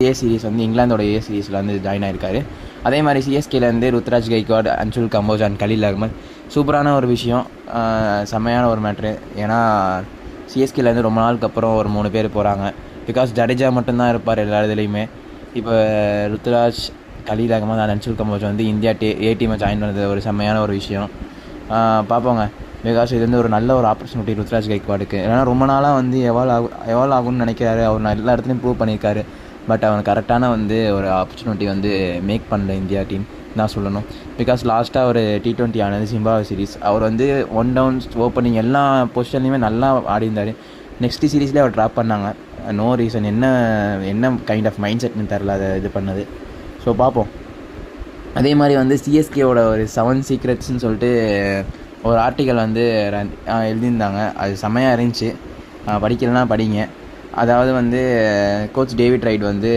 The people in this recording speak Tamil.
ஏ சீரிஸ் வந்து இங்கிலாந்தோட ஏ சீரிஸில் வந்து ஜாயின் ஆயிருக்காரு. அதே மாதிரி சிஎஸ்கேலேருந்து ருத்ராஜ் கைக்வாட், அன்சுல் கம்போஜ் அண்ட் கலீல் அகமது. சூப்பரான ஒரு விஷயம், செம்மையான ஒரு மேட்ரு. ஏன்னா சிஎஸ்கேலேருந்து ரொம்ப நாளுக்கு அப்புறம் ஒரு 3 பேர் போகிறாங்க. பிகாஸ் ஜடேஜா மட்டும்தான் இருப்பார் எல்லா இதுலேயுமே. இப்போ ருத்ராஜ், கலீல் அகமது அண்ட் அன்சுல் கம்போஜ் வந்து இந்தியா ஏ டீமை ஜாயின் பண்ணது ஒரு செம்மையான ஒரு விஷயம். பார்ப்போங்க. பிகாஸ் இது வந்து ஒரு நல்ல ஒரு ஆப்பர்ச்சுனிட்டி ருத்ராஜ் கைக்வாடுக்கு. ஏன்னா ரொம்ப நாளாக வந்து எவால்வ் ஆகும்னு நினைக்கிறாரு. அவர் எல்லா இடத்துலையும் ப்ரூவ் பண்ணியிருக்காரு. பட் அவன் கரெக்டான வந்து ஒரு ஆப்பர்ச்சுனிட்டி வந்து மேக் பண்ணல இந்தியா டீம் தான் சொல்லணும். பிகாஸ் லாஸ்ட்டாக ஒரு T20 ஆனது ஜிம்பாப்வே சீரிஸ். அவர் வந்து 1 டவுன் ஓப்பனிங் எல்லா பொசிஷன்லையுமே நல்லா ஆடிருந்தார். நெக்ஸ்ட் சீரீஸ்லேயே அவர் ட்ராப் பண்ணாங்க. நோ ரீசன், என்ன கைண்ட் ஆஃப் மைண்ட் செட்னு தெரில அதை இது பண்ணது. ஸோ பார்ப்போம். அதே மாதிரி வந்து சிஎஸ்கேவோட ஒரு 7 சீக்ரெட்ஸ்ன்னு சொல்லிட்டு ஒரு ஆர்டிக்கல் வந்து எழுதியிருந்தாங்க. அது செம்மையாக இருந்துச்சு. படிக்கலைன்னா படிங்க. அதாவது வந்து கோச் டேவிட் ரைட் வந்து